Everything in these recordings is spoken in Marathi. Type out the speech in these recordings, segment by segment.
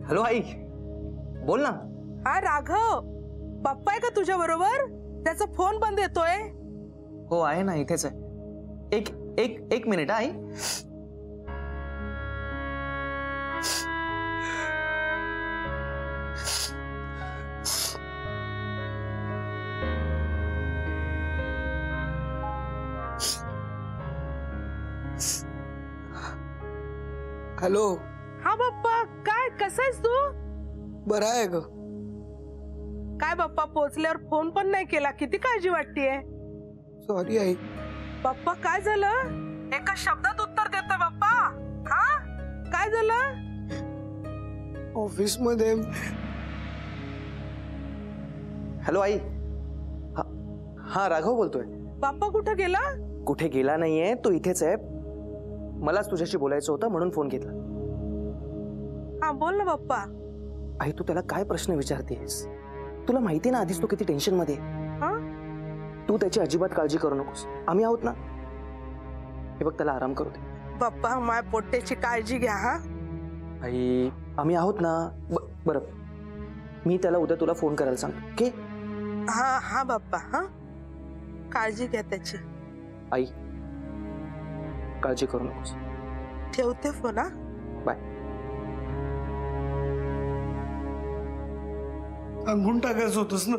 हॅलो आई, बोल ना. हा राघव, पप्पा आहे का तुझ्या बरोबर? त्याचा फोन बंद येतोय. हो आहे ना, इथेच आहे. एक एक एक मिनिट आई. हॅलो. हा बाप्पा, काय कसं आहेस तू? बरा आहे ग. काय बाप्पा, पोचल्यावर फोन पण नाही केला, किती काळजी वाटतेय. Sorry I. बाप्पा काय झालं? एका शब्दात उत्तर देतोय बाप्पा. हा काय झालं? ऑफिस मध्ये. हॅलो आई. हा राघव बोलतोय. बाप्पा कुठे गेला? कुठे गेला नाहीये, तो इथेच आहे. मलाच तुझ्याशी बोलायचं होतं म्हणून फोन घेतला. हा बोल ना बाप्पा. आई तू त्याला काय प्रश्न विचारतेस? तुला माहिती ना आधीच तो किती टेन्शन मध्ये. तू त्याची अजिबात काळजी करू नकोस, आम्ही आहोत ना. हे बघ, त्याला आराम करू दे. बाप्पा माझ्या पोट्याची काळजी घ्या. हा आई आम्ही आहोत ना. बरं, मी त्याला उद्या तुला फोन करायला सांगतो. ओके? हा हा बाप्पा, हा काळजी घ्या त्याची. आई काळजी करू नकोस. ठेवते फोन. हा बाय. सांगून टाकायचं होतंस ना.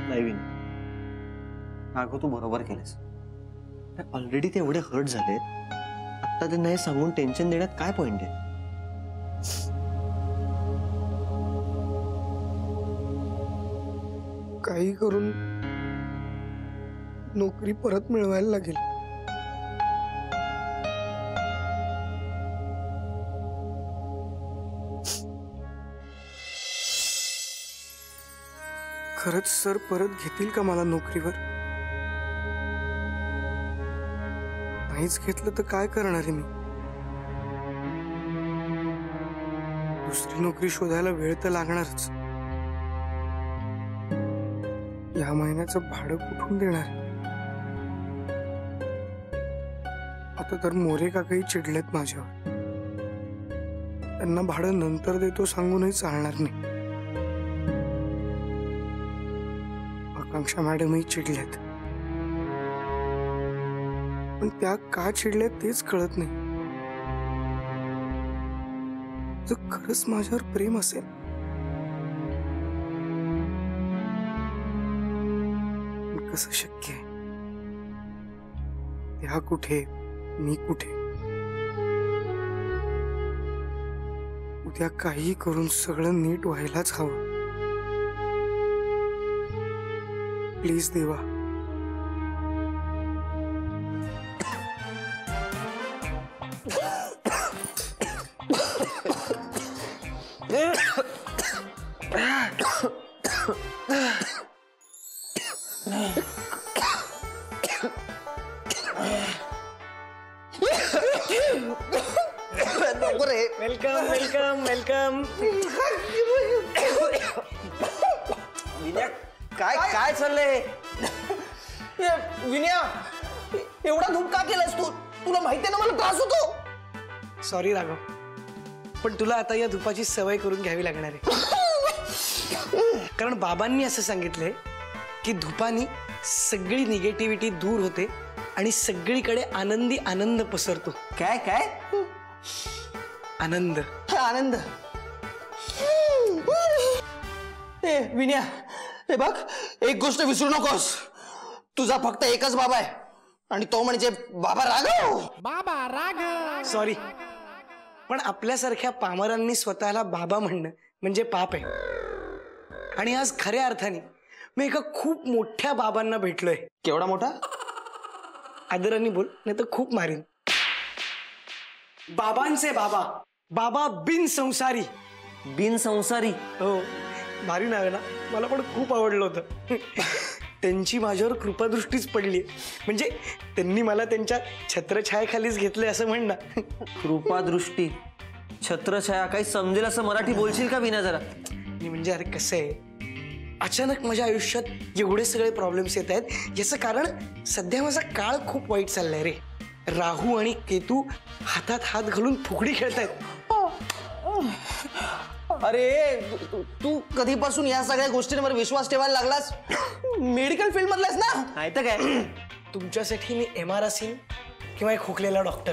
नाही विन, नागो तू बरोबर केलंस. ऑलरेडी ते एवढे हर्ट झालेत, आता त्यांना हे सांगून टेन्शन देण्यात काय पॉइंट आहे? काही करून नोकरी परत मिळवायला लागेल. खरंच सर परत घेतील का मला नोकरीवर? नाहीच घेतलं तर काय करणार आहे मी? दुसरी नोकरी शोधायला वेळ तर लागणारच. या महिन्याचं भाडं कुठून देणार? आता तर मोरे काकाही चिडलेत माझ्यावर. त्यांना भाडं नंतर देतो सांगूनही चालणार नाही. आकांक्षा मॅडमही चिडल्यात, पण त्या का चिडल्यात तेच कळत नाही. जर खरंच माझ्यावर प्रेम असेल कसं शक्य आहे? त्या कुठे, मी कुठे? उद्या काही करून सगळं नीट व्हायलाच हवं. प्लीज देवा. Welcome welcome welcome. विनया काय काय चाललंय? विनया एवढा धूप का केलास तू? तुला माहितीये ना मला त्रास होतो. सॉरी राघव, पण तुला आता या धुपाची सवय करून घ्यावी लागणार आहे. कारण बाबांनी असं सांगितलंय की धुपानी सगळी निगेटिव्हिटी दूर होते आणि सगळीकडे आनंदी आनंद पसरतो. काय काय आनंद? आनंद? विनया हे बघ, एक गोष्ट विसरू नकोस. तुझा फक्त एकच बाबा आहे आणि तो म्हणजे बाबा राघव. बाबा राघव. सॉरी, पण आपल्यासारख्या पामरांनी स्वतःला बाबा म्हणणं म्हणजे पाप आहे. आणि आज खऱ्या अर्थाने मी एका खूप मोठ्या बाबांना भेटलोय. केवढा मोठा? आदरांनी बोल, नाही तर खूप मारीन. बाबांचे बाबा, बाबा बिन संसारी. बिन संसारी? हो, भारी नाव आहे ना. मला पण खूप आवडलं होतं. त्यांची माझ्यावर कृपादृष्टीच पडली. म्हणजे त्यांनी मला त्यांच्या छत्रछायाखालीच घेतलंय असं म्हण ना. कृपादृष्टी, छत्रछाया, काही समजेल असं मराठी बोलशील का विना जरा? म्हणजे अरे कसं आहे, अचानक माझ्या आयुष्यात एवढे सगळे प्रॉब्लेम्स येत आहेत. याचं कारण सध्या माझा काळ खूप वाईट चाललाय रे. राहू आणि केतू हातात हात घालून फुगडी खेळतायत. अरे तू कधीपासून या सगळ्या गोष्टींवर विश्वास ठेवायला लागलास? मेडिकल फील्ड मधलास ना? नाही तर काय. तुमच्यासाठी मी MR असीन किंवा एक खोकलेला डॉक्टर,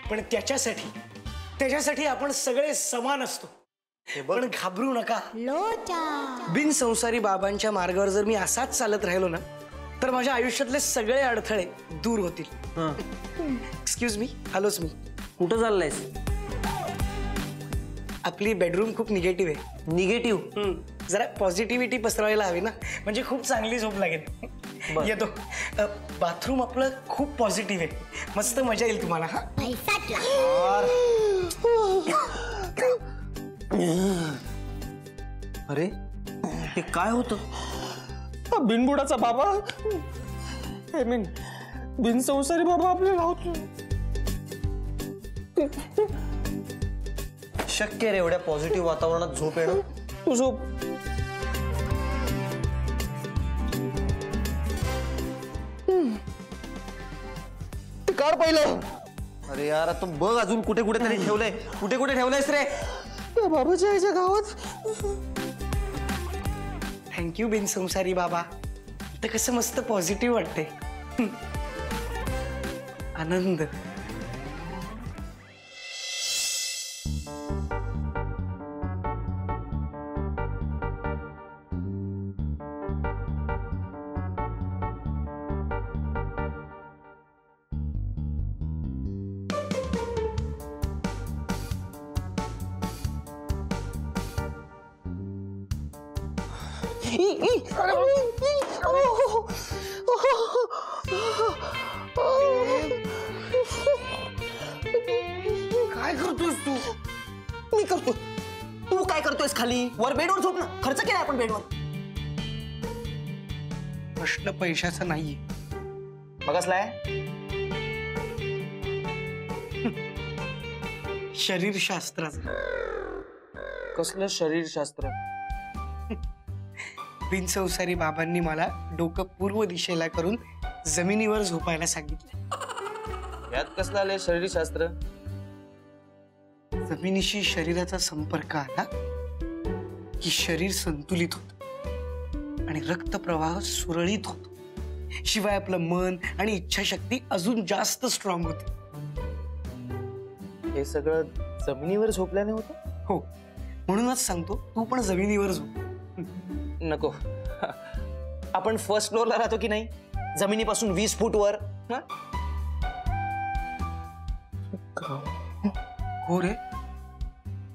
पण त्याच्यासाठी आपण सगळे समान असतो. पण घाबरू नका. बिनसंसारी बाबांच्या मार्गावर जर मी असाच चालत राहिलो ना, तर माझ्या आयुष्यातले सगळे अडथळे दूर होतील. एक्सक्यूज मी, हॅलोच मी. कुठं चाललायस? आपली बेडरूम खूप निगेटिव्ह आहे. निगेटिव्ह? जरा पॉझिटिव्हिटी पसरवायला हवी ना, म्हणजे खूप चांगली झोप लागेल. येतो. बाथरूम आपलं खूप पॉझिटिव्ह आहे, मस्त मजा येईल तुम्हाला. हा अरे हे काय होतं? बिनबुडाचा बाबा, आय मीन बिनसंसारी बाबा आपल्याला होतो. शक्य रे एवढ्या पॉझिटिव्ह वातावरणात झोप येणं? तू झोप. काढ पहिलं. अरे यार आता बघ अजून कुठे कुठे तरी ठेवलंय. कुठे कुठे ठेवलंयस रे? बाबाच्या आईच्या गावात. थँक्यू बिनसंसारी बाबा. तर कसं मस्त पॉझिटिव्ह वाटते. आनंद. काय करतोस तू? मी करतो. तू काय करतोयस खाली? वर बेडवर झोप ना. खर्च केलाय आपण बेडवर. प्रश्न पैशाचा नाहीये. बघसलाय शरीरशास्त्राचा. कसलं शरीरशास्त्र? बिनसंसारी बाबांनी मला डोकं पूर्व दिशेला करून जमिनीवर झोपायला सांगितलं. यात कसलं आलंय शरीरशास्त्र? जमिनीशी शरीराचा संपर्क आला की शरीर संतुलित होत आणि रक्तप्रवाह सुरळीत होतो. शिवाय आपलं मन आणि इच्छाशक्ती अजून जास्त स्ट्रॉंग होते. हे सगळं जमिनीवर झोपल्याने होतं? हो, म्हणूनच सांगतो तू पण जमिनीवर झोप. नको. आपण फर्स्ट फ्लोअरला राहतो की नाही? जमिनीपासून 20 फूट वर. हो रे,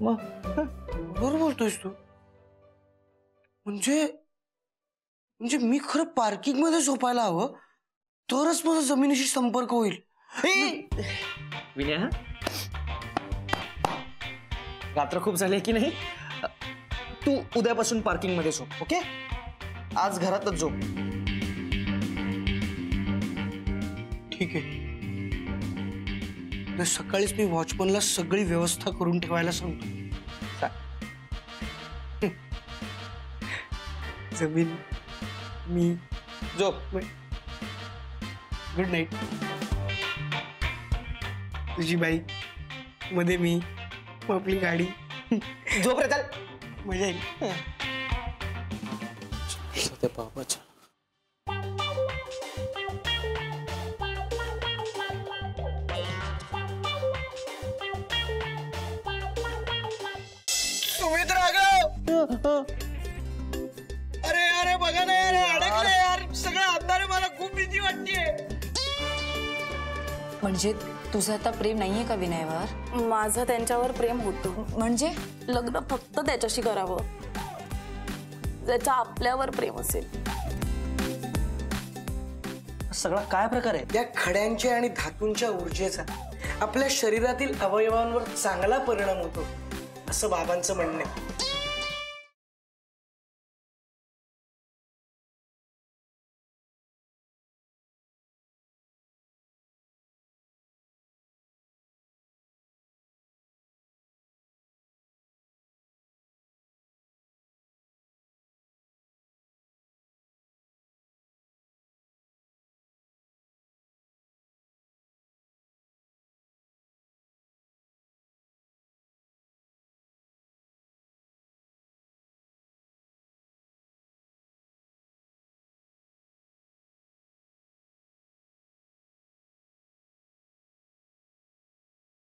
मग बरोबर बोलतोयस तू. म्हणजे मी खरं पार्किंग मध्ये झोपायला हवं, तरच माझा जमिनीशी संपर्क होईल. विनया, रात्र खूप झाली की नाही? तू उद्यापासून पार्किंग मध्ये झोप. ओके? आज घरातच झोप. ठीक आहे. तर सकाळीच मी वॉचमनला सगळी व्यवस्था करून ठेवायला सांगतो. जमीन, मी, झोप. Good night. तुझी बाईक, मध्ये मी, मग आपली गाडी. झोप रे, चल. मजा येईल. सध्या बाबाच्या सुमित राघव. अरे बघा ना यार, अडकलं यार. सगळं अंधार, मला खूप भीती वाटतेय. म्हणजे तुझं आता प्रेम नाहीये का विनयवर? माझं त्यांच्यावर प्रेम होतं. म्हणजे लग्न फक्त त्याच्याशी करावं, ज्याच्या आपल्यावर प्रेम असेल. सगळा काय प्रकार आहे? या खड्यांच्या आणि धातूंच्या ऊर्जेचा आपल्या शरीरातील अवयवांवर चांगला परिणाम होतो, असं बाबांचं म्हणणं आहे.